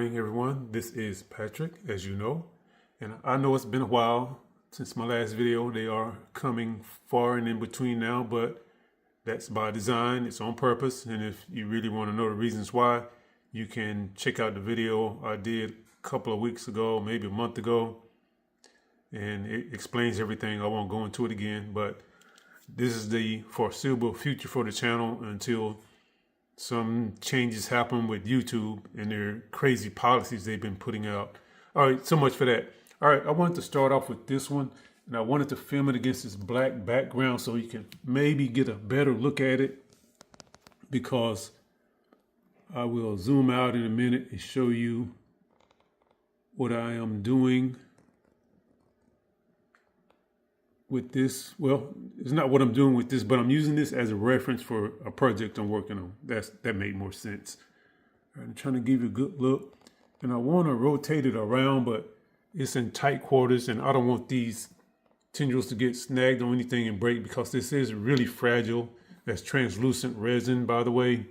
morning, everyone. This is Patrick, as you know, and I know it's been a while since my last video. They are coming far and in between now, but that's by design. It's on purpose. And if you really want to know the reasons why, you can check out the video I did a couple of weeks ago, maybe a month ago, and it explains everything. I won't go into it again, but this is the foreseeable future for the channel until some changes happen with YouTube and their crazy policies they've been putting out. All right, so much for that. All right, I wanted to start off with this one, and I wanted to film it against this black background so you can maybe get a better look at it, because I will zoom out in a minute and show you what I am doing with this. Well, it's not what I'm doing with this, but I'm using this as a reference for a project I'm working on. That made more sense. I'm trying to give you a good look, and I want to rotate it around, but it's in tight quarters, and I don't want these tendrils to get snagged on anything and break, because this is really fragile. That's translucent resin, by the way.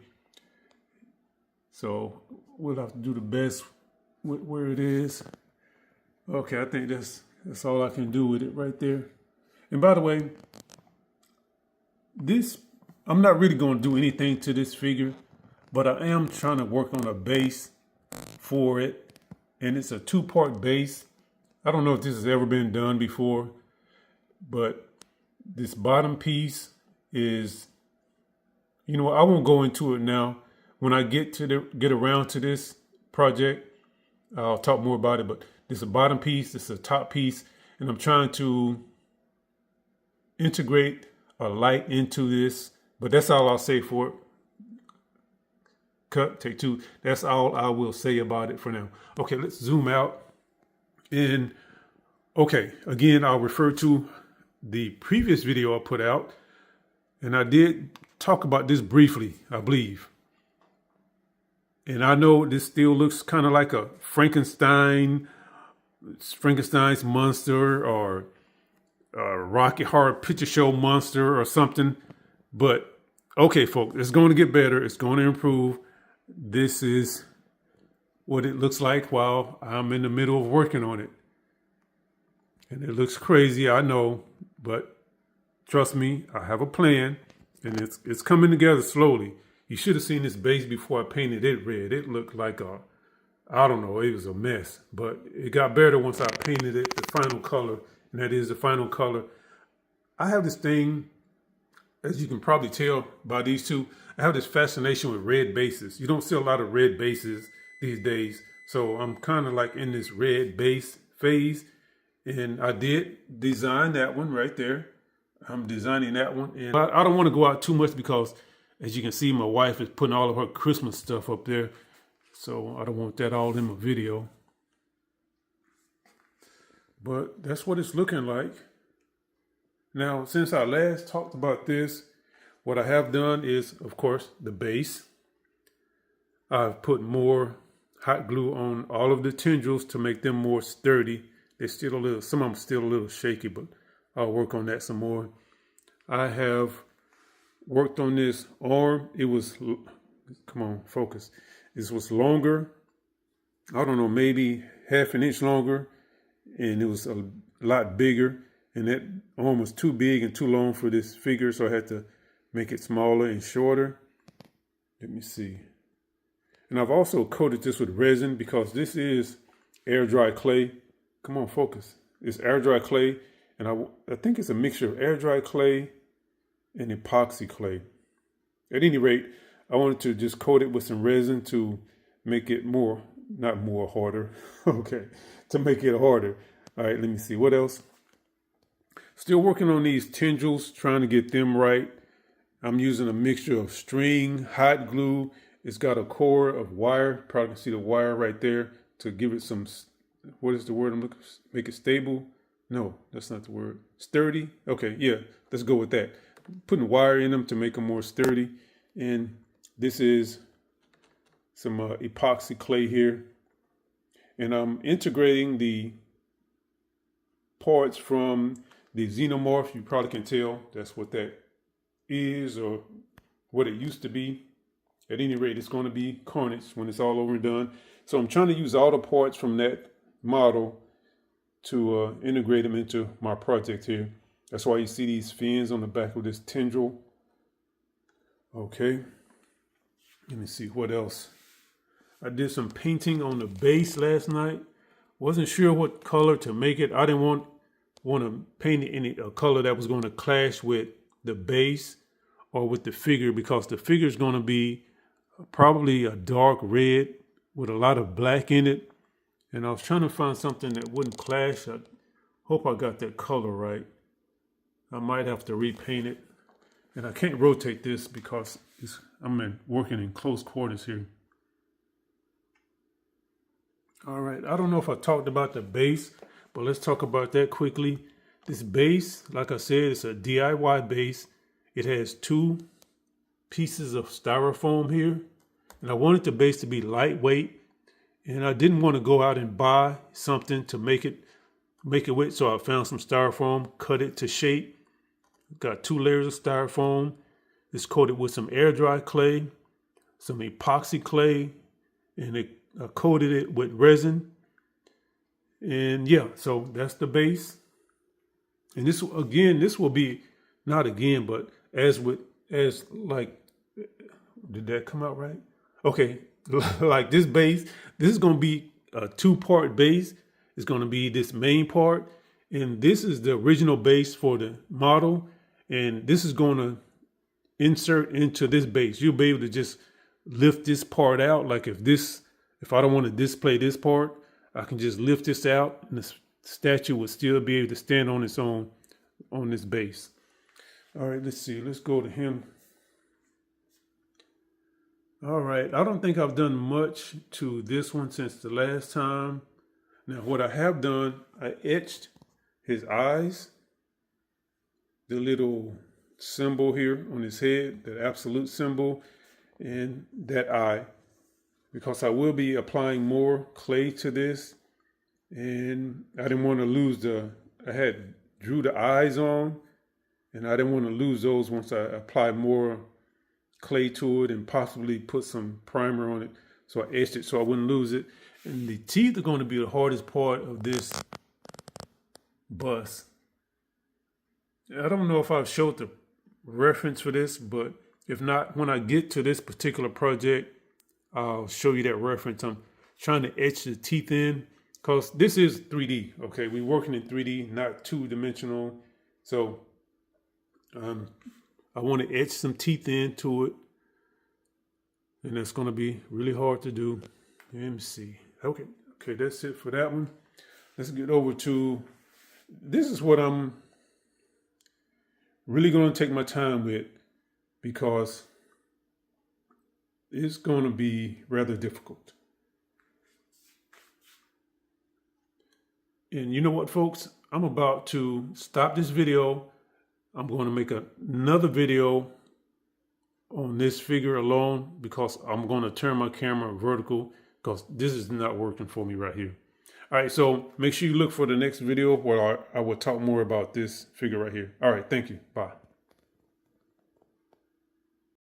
So we'll have to do the best with where it is. Okay, I think that's all I can do with it right there. And by the way, I'm not really going to do anything to this figure, but I am trying to work on a base for it. And it's a 2-part base. I don't know if this has ever been done before, but this bottom piece is, I won't go into it now. When I get around to this project, I'll talk more about it, but this is a bottom piece, this is a top piece, and I'm trying to integrate a light into this, but that's all I'll say for it. Cut, take two. That's all I will say about it for now. Okay, let's zoom out. And okay, again, I'll refer to the previous video I put out, and I did talk about this briefly, I believe. And I know this still looks kind of like a Frankenstein's monster, or Rocky Horror Picture Show monster or something. But okay, folks, it's going to get better. It's going to improve. This is what it looks like while I'm in the middle of working on it. And it looks crazy, I know, but trust me, I have a plan, and it's coming together slowly. You should have seen this base before I painted it red. It looked like I don't know, it was a mess, but it got better once I painted it the final color. And that is the final color. I have this thing, as you can probably tell by these two, I have this fascination with red bases. You don't see a lot of red bases these days. So I'm kind of like in this red base phase. And I did design that one right there. I'm designing that one. And I don't want to go out too much, because as you can see, my wife is putting all of her Christmas stuff up there. So I don't want that all in my video. But that's what it's looking like. Now, since I last talked about this, what I have done is, of course, the base. I've put more hot glue on all of the tendrils to make them more sturdy. They're still some of them still a little shaky, but I'll work on that some more. I have worked on this arm. It was, come on, focus. This was longer. I don't know, maybe half an inch longer. And it was a lot bigger, and that arm was too big and too long for this figure, so I had to make it smaller and shorter. Let me see. And I've also coated this with resin, because this is air dry clay. Come on, focus. It's air dry clay, and I think it's a mixture of air dry clay and epoxy clay. At any rate, I wanted to just coat it with some resin to make it harder. Okay, to make it harder. All right, let me see. What else? Still working on these tendrils, trying to get them right. I'm using a mixture of string, hot glue. It's got a core of wire. Probably can see the wire right there to give it some, what is the word I'm looking for? Make it stable? No, that's not the word. Sturdy? Okay, yeah, let's go with that. Putting wire in them to make them more sturdy. And this is some epoxy clay here. And I'm integrating the parts from the Xenomorph. You probably can tell that's what that is, or what it used to be. At any rate, it's going to be Carnage when it's all over and done. So I'm trying to use all the parts from that model to integrate them into my project here. That's why you see these fins on the back of this tendril. Okay, let me see what else. I did some painting on the base last night. Wasn't sure what color to make it. I didn't want to paint it in a color that was going to clash with the base or with the figure, because the figure is going to be probably a dark red with a lot of black in it. And I was trying to find something that wouldn't clash. I hope I got that color right. I might have to repaint it. And I can't rotate this because I'm working in close quarters here. All right, I don't know if I talked about the base, but let's talk about that quickly. This base, like I said, it's a DIY base. It has 2 pieces of styrofoam here. And I wanted the base to be lightweight. And I didn't want to go out and buy something to make it with. So I found some styrofoam, cut it to shape. Got 2 layers of styrofoam. It's coated with some air dry clay, some epoxy clay, and I coated it with resin. And yeah, so that's the base. And this will be, not again, but did that come out right? Okay, like this base, this is going to be a 2-part base. It's going to be this main part, and this is the original base for the model, and this is going to insert into this base. You'll be able to just lift this part out. Like if I don't want to display this part, I can just lift this out, and the statue would still be able to stand on its own on this base. All right, let's see. Let's go to him. All right, I don't think I've done much to this one since the last time. Now, what I have done, I etched his eyes, the little symbol here on his head, the absolute symbol, and that eye, because I will be applying more clay to this, and I didn't want to lose I had drew the eyes on, and I didn't want to lose those once I apply more clay to it and possibly put some primer on it. So I etched it so I wouldn't lose it. And the teeth are going to be the hardest part of this bust. I don't know if I've showed the reference for this, but if not, when I get to this particular project, I'll show you that reference. I'm trying to etch the teeth in because this is 3D. Okay, we're working in 3D, not 2-dimensional. So I want to etch some teeth into it, and that's going to be really hard to do. Let me see. Okay, that's it for that one. Let's get over to, this is what I'm really going to take my time with, because it's going to be rather difficult. And you know what, folks? I'm about to stop this video. I'm going to make another video on this figure alone, because I'm going to turn my camera vertical, because this is not working for me right here. All right, so make sure you look for the next video where I will talk more about this figure right here. All right, thank you. Bye.